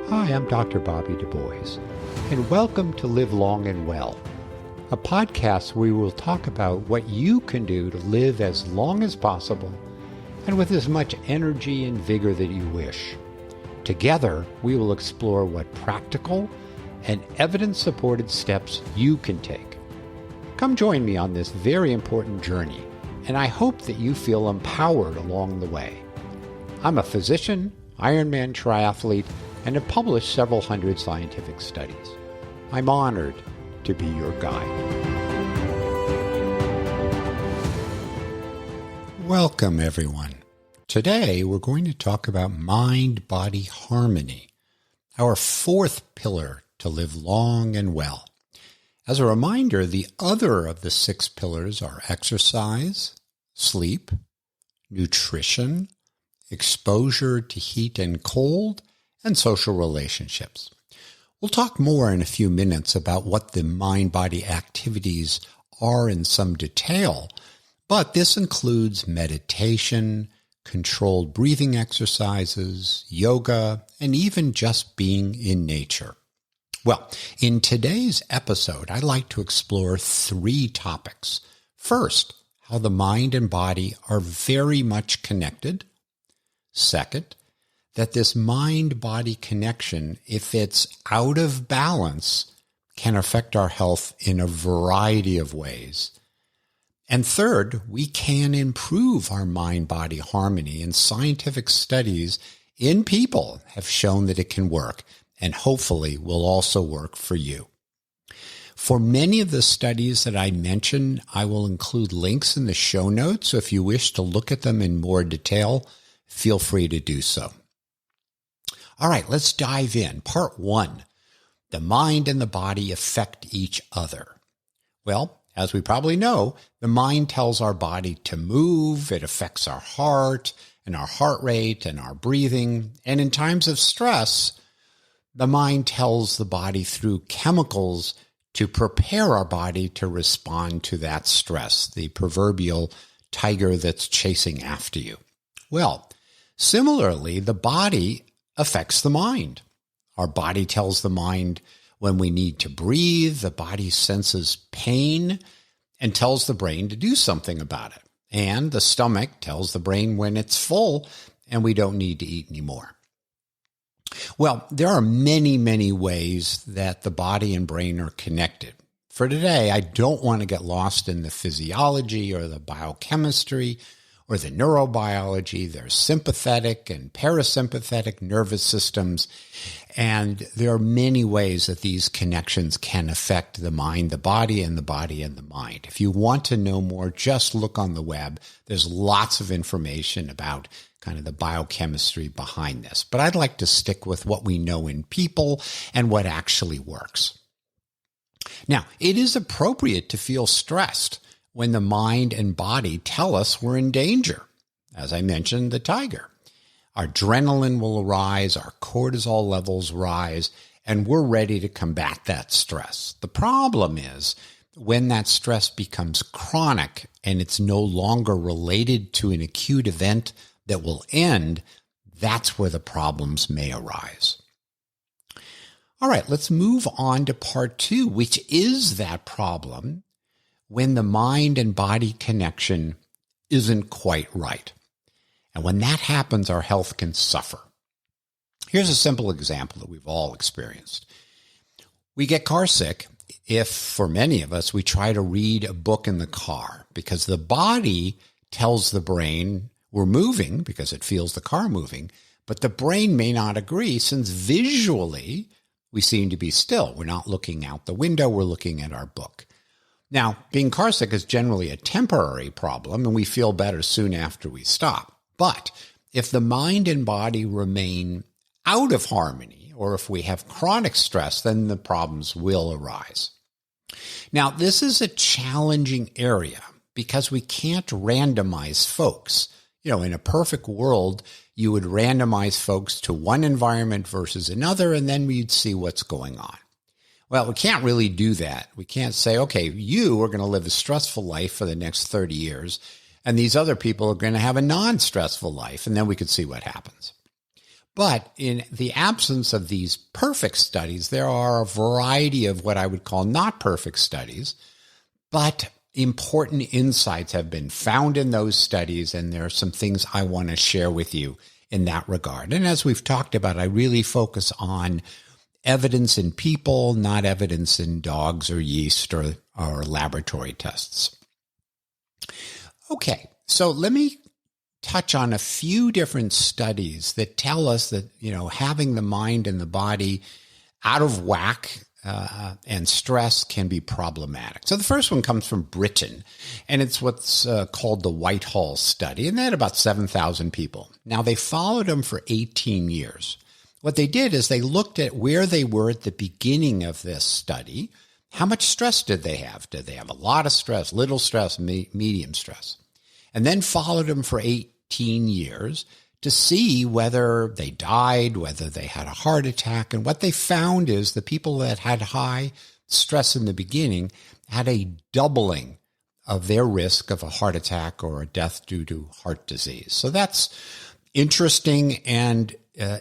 Hi, I'm Dr. Bobby Du Bois, and welcome to Live Long and Well, a podcast where we will talk about what you can do to live as long as possible and with as much energy and vigor that you wish. Together, we will explore what practical and evidence-supported steps you can take. Come join me on this very important journey, and I hope that you feel empowered along the way. I'm a physician, Ironman triathlete, and have published several hundred scientific studies. I'm honored to be your guide. Welcome, everyone. Today, we're going to talk about mind-body harmony, our fourth pillar to live long and well. As a reminder, the other of the 6 pillars are exercise, sleep, nutrition, exposure to heat and cold, and social relationships. We'll talk more in a few minutes about what the mind-body activities are in some detail, but this includes meditation, controlled breathing exercises, yoga, and even just being in nature. Well, in today's episode, I'd like to explore 3 topics. First, how the mind and body are very much connected. Second, that this mind-body connection, if it's out of balance, can affect our health in a variety of ways. And third, we can improve our mind-body harmony, and scientific studies in people have shown that it can work, and hopefully will also work for you. For many of the studies that I mentioned, I will include links in the show notes, so if you wish to look at them in more detail, feel free to do so. All right, let's dive in. Part 1, the mind and the body affect each other. Well, as we probably know, the mind tells our body to move. It affects our heart and our heart rate and our breathing. And in times of stress, the mind tells the body through chemicals to prepare our body to respond to that stress, the proverbial tiger that's chasing after you. Well, similarly, the body affects the mind. Our body tells the mind when we need to breathe. The body senses pain and tells the brain to do something about it. And the stomach tells the brain when it's full and we don't need to eat anymore. Well, there are many, many ways that the body and brain are connected. For today, I don't want to get lost in the physiology or the biochemistry or the neurobiology. There's sympathetic and parasympathetic nervous systems, and there are many ways that these connections can affect the mind, the body, and the mind. If you want to know more, just look on the web. There's lots of information about kind of the biochemistry behind this. But I'd like to stick with what we know in people and what actually works. Now, it is appropriate to feel stressed when the mind and body tell us we're in danger. As I mentioned, the tiger. Our adrenaline will rise, our cortisol levels rise, and we're ready to combat that stress. The problem is when that stress becomes chronic and it's no longer related to an acute event that will end, that's where the problems may arise. All right, let's move on to part 2, which is that problem when the mind and body connection isn't quite right. And when that happens, our health can suffer. Here's a simple example that we've all experienced. We get car sick if, for many of us, we try to read a book in the car because the body tells the brain we're moving because it feels the car moving, but the brain may not agree since visually we seem to be still. We're not looking out the window, we're looking at our book. Now, being carsick is generally a temporary problem, and we feel better soon after we stop. But if the mind and body remain out of harmony, or if we have chronic stress, then the problems will arise. Now, this is a challenging area because we can't randomize folks. You know, in a perfect world, you would randomize folks to one environment versus another, and then we'd see what's going on. Well, we can't really do that. We can't say, okay, you are going to live a stressful life for the next 30 years, and these other people are going to have a non-stressful life, and then we could see what happens. But in the absence of these perfect studies, there are a variety of what I would call not perfect studies, but important insights have been found in those studies, and there are some things I want to share with you in that regard. And as we've talked about, I really focus on evidence in people, not evidence in dogs or yeast or laboratory tests. Okay, so let me touch on a few different studies that tell us that, having the mind and the body out of whack and stress can be problematic. So the first one comes from Britain, and it's what's called the Whitehall study, and they had about 7,000 people. Now, they followed them for 18 years. What they did is they looked at where they were at the beginning of this study. How much stress did they have? Did they have a lot of stress, little stress, medium stress? And then followed them for 18 years to see whether they died, whether they had a heart attack. And what they found is the people that had high stress in the beginning had a doubling of their risk of a heart attack or a death due to heart disease. So that's interesting and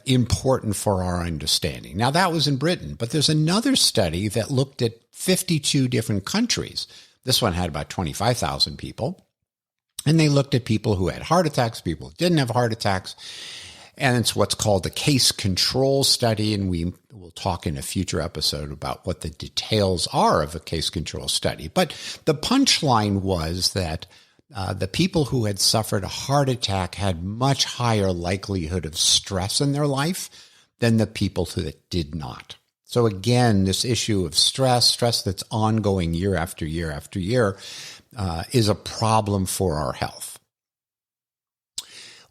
important for our understanding. Now, that was in Britain, but there's another study that looked at 52 different countries. This one had about 25,000 people. And they looked at people who had heart attacks, people who didn't have heart attacks. And it's what's called the case control study. And we will talk in a future episode about what the details are of a case control study. But the punchline was that the people who had suffered a heart attack had much higher likelihood of stress in their life than the people who did not. So again, this issue of stress that's ongoing year after year after year, is a problem for our health.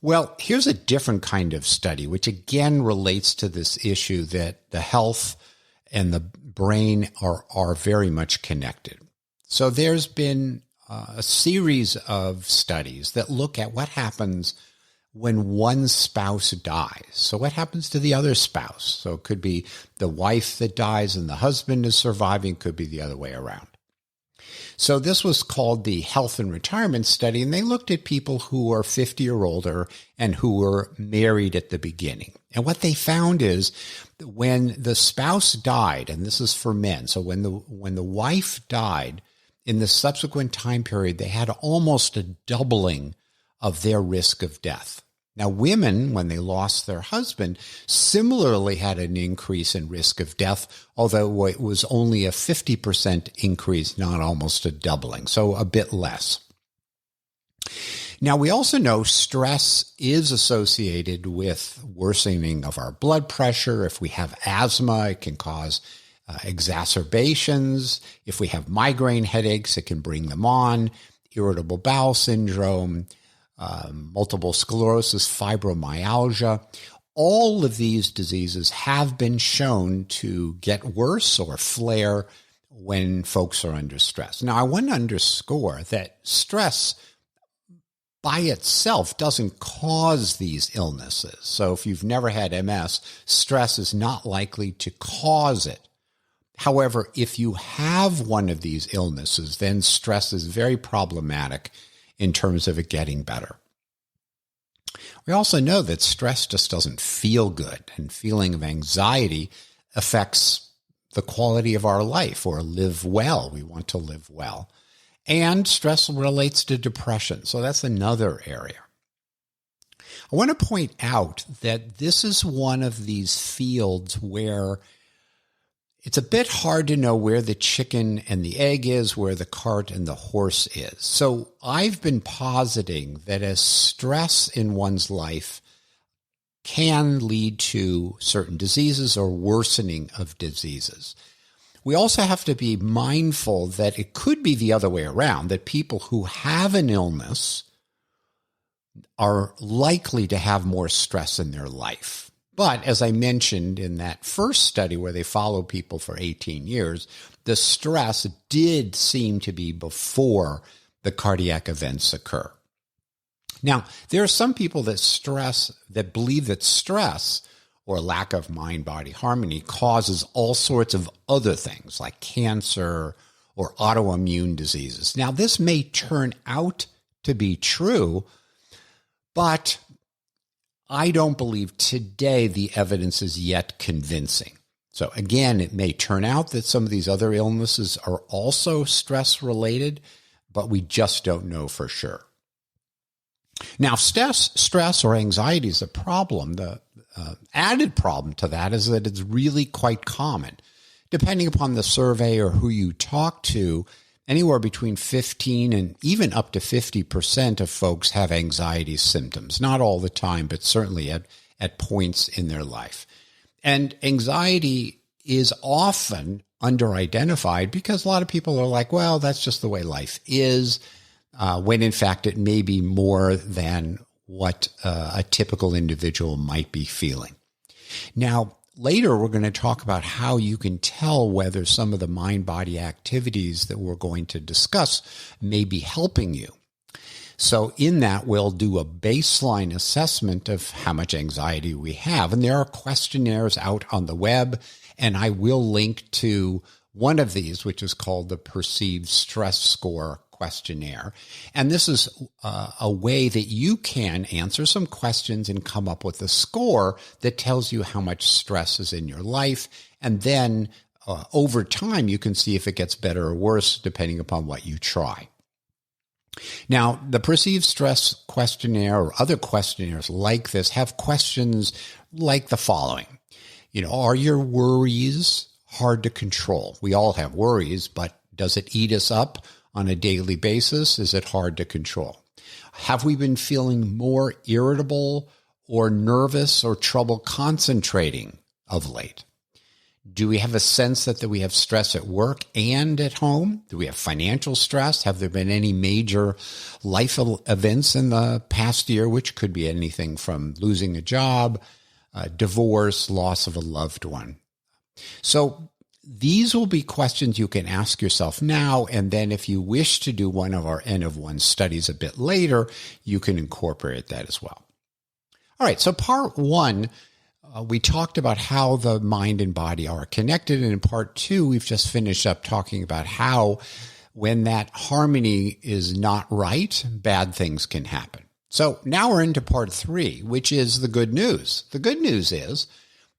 Well, here's a different kind of study, which again relates to this issue that the health and the brain are very much connected. So there's been a series of studies that look at what happens when one spouse dies. So what happens to the other spouse? So it could be the wife that dies and the husband is surviving, could be the other way around. So this was called the Health and Retirement Study, and they looked at people who are 50 or older and who were married at the beginning. And what they found is that when the spouse died, and this is for men, so when the wife died, in the subsequent time period, they had almost a doubling of their risk of death. Now, women, when they lost their husband, similarly had an increase in risk of death, although it was only a 50% increase, not almost a doubling, so a bit less. Now, we also know stress is associated with worsening of our blood pressure. If we have asthma, it can cause exacerbations. If we have migraine headaches, it can bring them on. Irritable bowel syndrome, multiple sclerosis, fibromyalgia. All of these diseases have been shown to get worse or flare when folks are under stress. Now, I want to underscore that stress by itself doesn't cause these illnesses. So if you've never had MS, stress is not likely to cause it. However, if you have one of these illnesses, then stress is very problematic in terms of it getting better. We also know that stress just doesn't feel good, and feeling of anxiety affects the quality of our life, or live well. We want to live well. And stress relates to depression, so that's another area. I want to point out that this is one of these fields where it's a bit hard to know where the chicken and the egg is, where the cart and the horse is. So I've been positing that as stress in one's life can lead to certain diseases or worsening of diseases. We also have to be mindful that it could be the other way around, that people who have an illness are likely to have more stress in their life. But as I mentioned in that first study where they followed people for 18 years, the stress did seem to be before the cardiac events occur. Now, there are some people that believe that stress or lack of mind-body harmony causes all sorts of other things like cancer or autoimmune diseases. Now, this may turn out to be true, but I don't believe today the evidence is yet convincing. So again, it may turn out that some of these other illnesses are also stress related, but we just don't know for sure. Now, stress or anxiety is a problem. The added problem to that is that it's really quite common. Depending upon the survey or who you talk to, anywhere between 15 and even up to 50% of folks have anxiety symptoms. Not all the time, but certainly at points in their life. And anxiety is often under-identified because a lot of people are like, well, that's just the way life is, when in fact it may be more than what a typical individual might be feeling. Now, later we're going to talk about how you can tell whether some of the mind-body activities that we're going to discuss may be helping you. So in that, we'll do a baseline assessment of how much anxiety we have. And there are questionnaires out on the web, and I will link to one of these, which is called the Perceived Stress Score questionnaire. And this is a way that you can answer some questions and come up with a score that tells you how much stress is in your life. And then over time, you can see if it gets better or worse, depending upon what you try. Now, the Perceived Stress questionnaire or other questionnaires like this have questions like the following. Are your worries hard to control? We all have worries, but does it eat us up on a daily basis? Is it hard to control? Have we been feeling more irritable or nervous or trouble concentrating of late? Do we have a sense that we have stress at work and at home? Do we have financial stress? Have there been any major life events in the past year, which could be anything from losing a job, divorce, loss of a loved one? So these will be questions you can ask yourself now, and then if you wish to do one of our N of 1 studies a bit later, you can incorporate that as well. All right, so part 1, we talked about how the mind and body are connected, and in part 2, we've just finished up talking about how when that harmony is not right, bad things can happen. So now we're into part 3, which is the good news. The good news is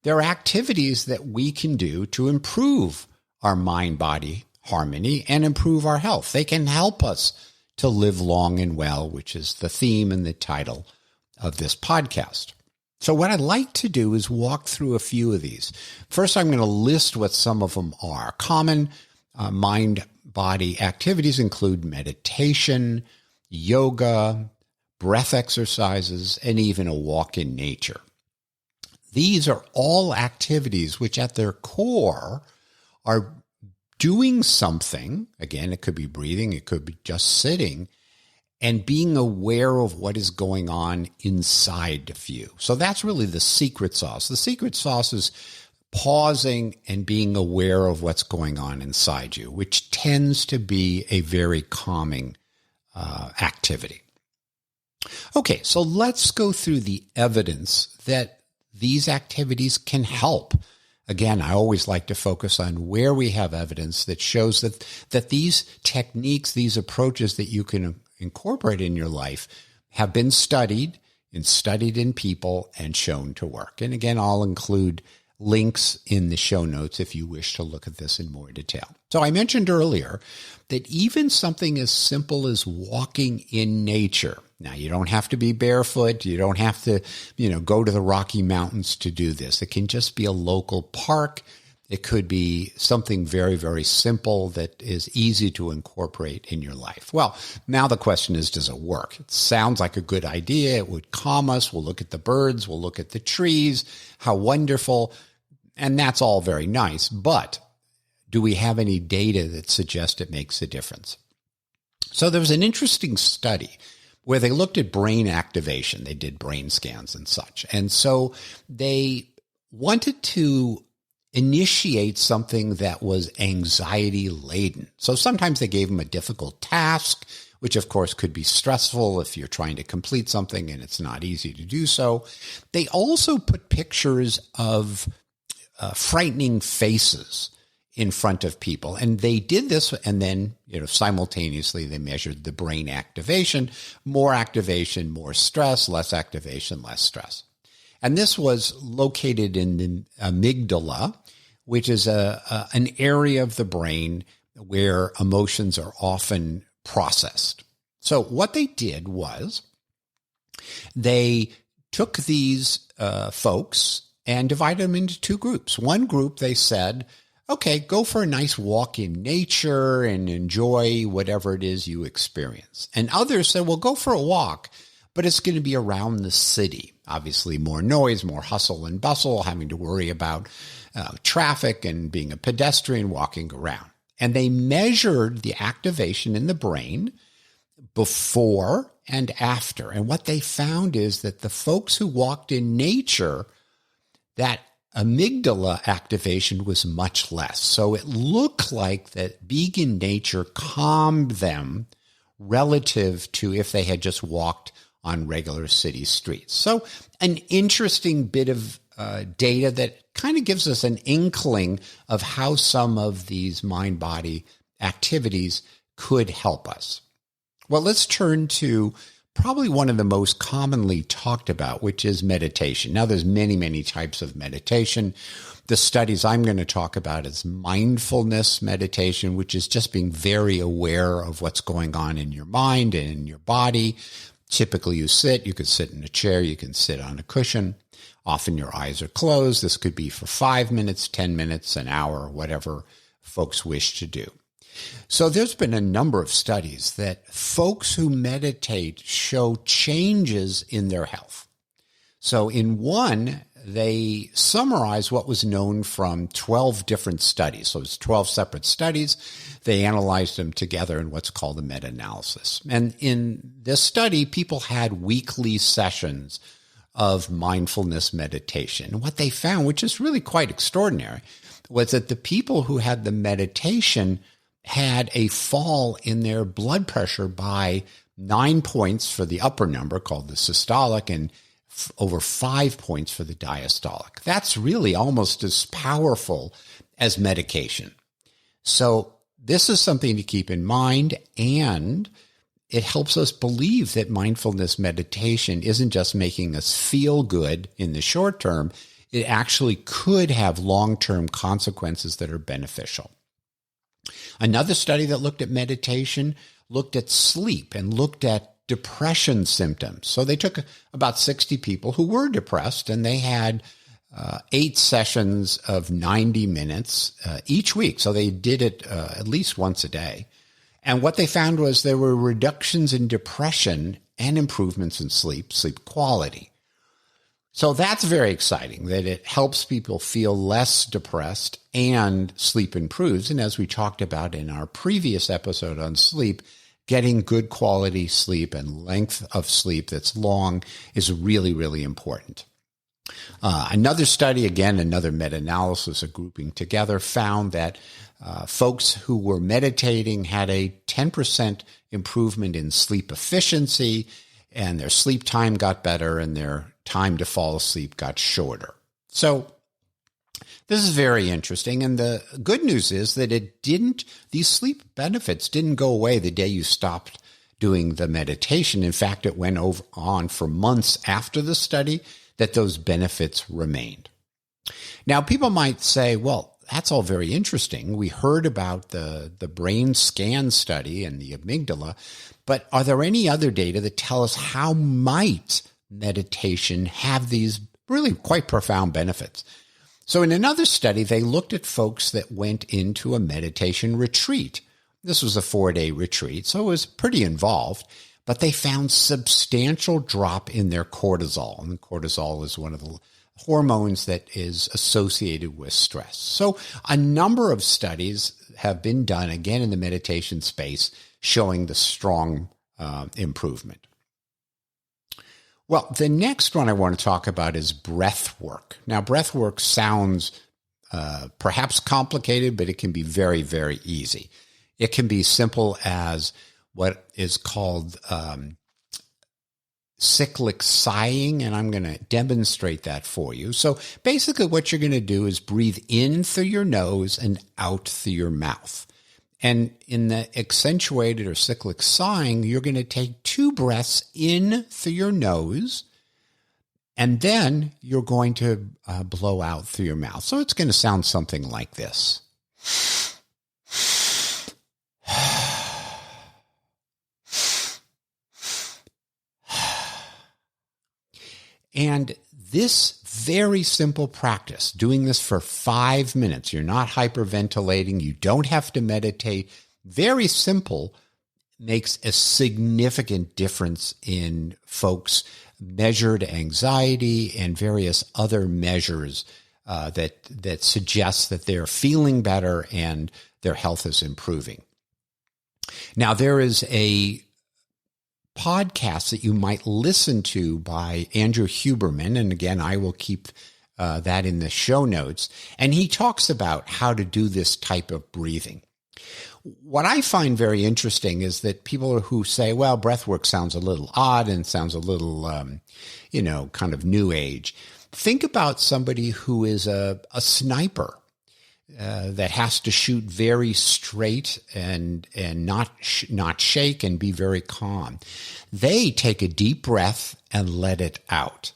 there are activities that we can do to improve our mind-body harmony and improve our health. They can help us to live long and well, which is the theme and the title of this podcast. So what I'd like to do is walk through a few of these. First, I'm going to list what some of them are. Common mind-body activities include meditation, yoga, breath exercises, and even a walk in nature. These are all activities which at their core are doing something. Again, it could be breathing, it could be just sitting, and being aware of what is going on inside of you. So that's really the secret sauce. The secret sauce is pausing and being aware of what's going on inside you, which tends to be a very calming activity. Okay, so let's go through the evidence that these activities can help. Again, I always like to focus on where we have evidence that shows that these techniques, these approaches that you can incorporate in your life have been studied in people and shown to work. And again, I'll include links in the show notes if you wish to look at this in more detail. So I mentioned earlier that even something as simple as walking in nature. Now, you don't have to be barefoot. You don't have to, go to the Rocky Mountains to do this. It can just be a local park. It could be something very, very simple that is easy to incorporate in your life. Well, now the question is, does it work? It sounds like a good idea. It would calm us. We'll look at the birds. We'll look at the trees. How wonderful. And that's all very nice. But do we have any data that suggests it makes a difference? So there was an interesting study where they looked at brain activation. They did brain scans and such. And so they wanted to initiate something that was anxiety laden. So sometimes they gave them a difficult task, which of course could be stressful if you're trying to complete something and it's not easy to do so. They also put pictures of frightening faces in front of people. And they did this, and then, simultaneously they measured the brain activation, more stress, less activation, less stress. And this was located in the amygdala, which is an area of the brain where emotions are often processed. So what they did was they took these folks and divided them into two groups. One group, they said, okay, go for a nice walk in nature and enjoy whatever it is you experience. And others said, well, go for a walk, but it's going to be around the city. Obviously, more noise, more hustle and bustle, having to worry about traffic and being a pedestrian walking around. And they measured the activation in the brain before and after. And what they found is that the folks who walked in nature, that amygdala activation was much less. So it looked like that being in nature calmed them relative to if they had just walked on regular city streets. So an interesting bit of data that kind of gives us an inkling of how some of these mind-body activities could help us. Well, let's turn to probably one of the most commonly talked about, which is meditation. Now, there's many, many types of meditation. The studies I'm going to talk about is mindfulness meditation, which is just being very aware of what's going on in your mind and in your body. Typically, you could sit in a chair, you can sit on a cushion. Often your eyes are closed. This could be for 5 minutes, 10 minutes, an hour, whatever folks wish to do. So there's been a number of studies that folks who meditate show changes in their health. So in one, they summarize what was known from 12 different studies. So it's 12 separate studies. They analyzed them together in what's called a meta-analysis. And in this study, people had weekly sessions of mindfulness meditation. And what they found, which is really quite extraordinary, was that the people who had the meditation had a fall in their blood pressure by 9 points for the upper number, called the systolic, and over 5 points for the diastolic. That's really almost as powerful as medication. So this is something to keep in mind, and it helps us believe that mindfulness meditation isn't just making us feel good in the short term. It actually could have long-term consequences that are beneficial. Another study that looked at meditation looked at sleep and looked at depression symptoms. So they took about 60 people who were depressed, and they had 8 sessions of 90 minutes each week. So they did it at least once a day. And what they found was there were reductions in depression and improvements in sleep quality. So that's very exciting, that it helps people feel less depressed and sleep improves. And as we talked about in our previous episode on sleep, getting good quality sleep and length of sleep that's long is really, really important. Another study, again, another meta-analysis, a grouping together, found that folks who were meditating had a 10% improvement in sleep efficiency, and their sleep time got better, and their time to fall asleep got shorter. So this is very interesting. And the good news is that these sleep benefits didn't go away the day you stopped doing the meditation. In fact, it went on for months after the study that those benefits remained. Now, people might say, well, that's all very interesting. We heard about the brain scan study and the amygdala, but are there any other data that tell us how might meditation have these really quite profound benefits? So in another study, they looked at folks that went into a meditation retreat. This was a 4-day retreat, so it was pretty involved, but they found substantial drop in their cortisol. And cortisol is one of the hormones that is associated with stress. So a number of studies have been done, again, in the meditation space, showing the strong improvement. Well, the next one I want to talk about is breath work. Now, breath work sounds perhaps complicated, but it can be very, very easy. It can be simple as what is called cyclic sighing, and I'm going to demonstrate that for you. So basically what you're going to do is breathe in through your nose and out through your mouth. And in the accentuated or cyclic sighing, you're going to take 2 breaths in through your nose And then you're going to blow out through your mouth. So it's going to sound something like this. And this very simple practice, doing this for 5 minutes, you're not hyperventilating, you don't have to meditate, very simple, makes a significant difference in folks' measured anxiety and various other measures that suggest that they're feeling better and their health is improving. Now, there is a podcast that you might listen to by Andrew Huberman, and again, I will keep that in the show notes, and he talks about how to do this type of breathing. What I find very interesting is that people who say, well, breath work sounds a little odd and sounds a little, kind of new age. Think about somebody who is a sniper that has to shoot very straight and not shake and be very calm. They take a deep breath and let it out.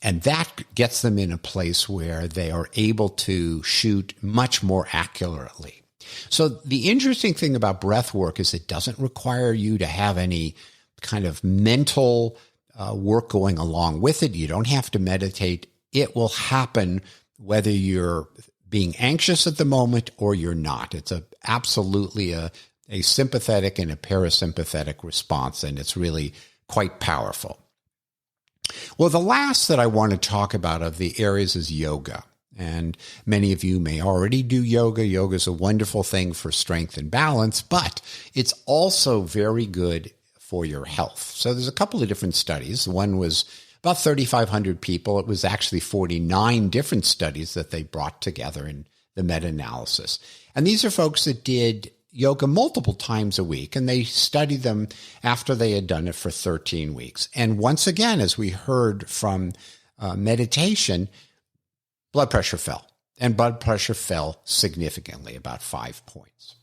And that gets them in a place where they are able to shoot much more accurately. So the interesting thing about breath work is it doesn't require you to have any kind of mental work going along with it. You don't have to meditate. It will happen whether you're being anxious at the moment or you're not. It's absolutely a sympathetic and a parasympathetic response, and it's really quite powerful. Well, the last that I want to talk about of the areas is yoga. And many of you may already do yoga. Yoga is a wonderful thing for strength and balance, but it's also very good for your health. So there's a couple of different studies. One was about 3,500 people. It was actually 49 different studies that they brought together in the meta-analysis. And these are folks that did yoga multiple times a week, and they studied them after they had done it for 13 weeks. And once again, as we heard from meditation, blood pressure fell, and blood pressure fell significantly, about 5 points.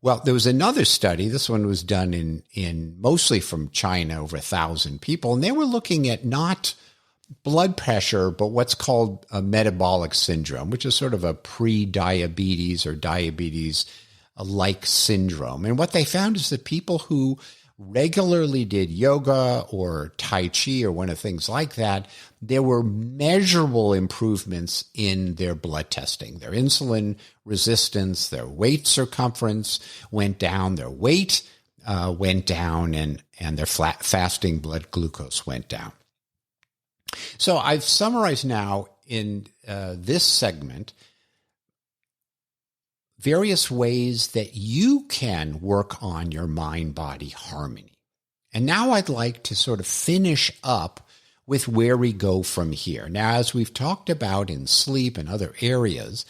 Well, there was another study. This one was done in mostly from China, over 1,000 people, and they were looking at not blood pressure, but what's called a metabolic syndrome, which is sort of a pre-diabetes or diabetes-like syndrome. And what they found is that people who regularly did yoga or Tai Chi or one of things like that, there were measurable improvements in their blood testing. Their insulin resistance, their waist circumference went down, their weight went down, and their fasting blood glucose went down. So I've summarized now in this segment various ways that you can work on your mind-body harmony. And now I'd like to sort of finish up with where we go from here. Now, as we've talked about in sleep and other areas,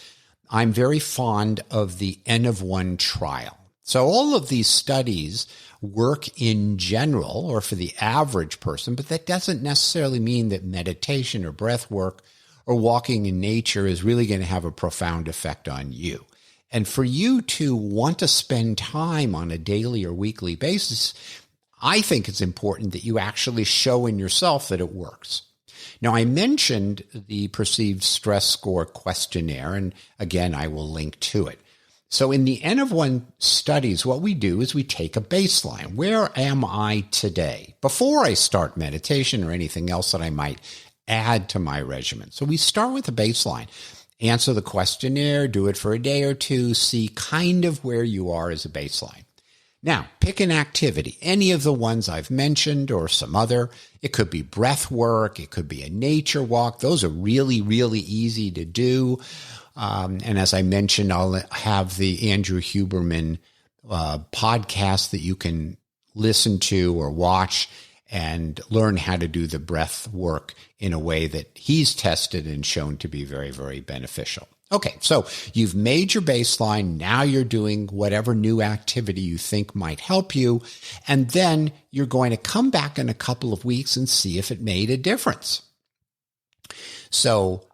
I'm very fond of the N of 1 trial. So all of these studies work in general or for the average person, but that doesn't necessarily mean that meditation or breath work or walking in nature is really going to have a profound effect on you. And for you to want to spend time on a daily or weekly basis, I think it's important that you actually show in yourself that it works. Now, I mentioned the perceived stress score questionnaire, and again, I will link to it. So in the N of 1 studies, what we do is we take a baseline. Where am I today? Before I start meditation or anything else that I might add to my regimen. So we start with a baseline. Answer the questionnaire, do it for a day or two, see kind of where you are as a baseline. Now, pick an activity, any of the ones I've mentioned or some other. It could be breath work. It could be a nature walk. Those are really, really easy to do. And as I mentioned, I'll have the Andrew Huberman podcast that you can listen to or watch and learn how to do the breath work in a way that he's tested and shown to be very, very beneficial. Okay, so you've made your baseline. Now you're doing whatever new activity you think might help you. And then you're going to come back in a couple of weeks and see if it made a difference. So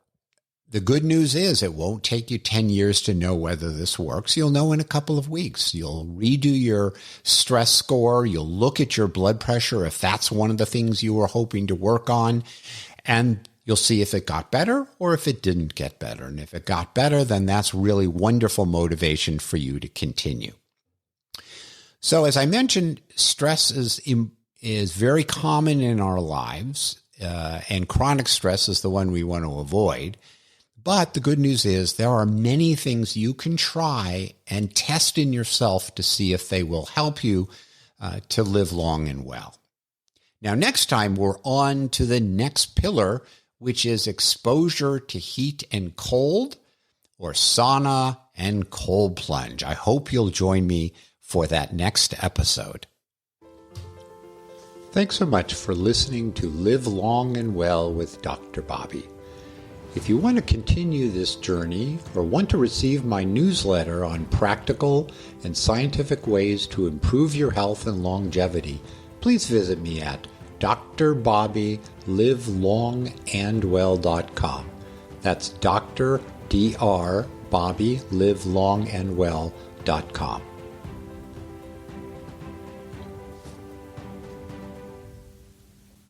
the good news is it won't take you 10 years to know whether this works. You'll know in a couple of weeks. You'll redo your stress score. You'll look at your blood pressure if that's one of the things you were hoping to work on. And you'll see if it got better or if it didn't get better. And if it got better, then that's really wonderful motivation for you to continue. So as I mentioned, stress is very common in our lives, and chronic stress is the one we want to avoid. But the good news is there are many things you can try and test in yourself to see if they will help you to live long and well. Now, next time, we're on to the next pillar, which is exposure to heat and cold, or sauna and cold plunge. I hope you'll join me for that next episode. Thanks so much for listening to Live Long and Well with Dr. Bobby. If you want to continue this journey or want to receive my newsletter on practical and scientific ways to improve your health and longevity, please visit me at drbobbylivelongandwell.com. That's Dr. Bobby livelongandwell.com.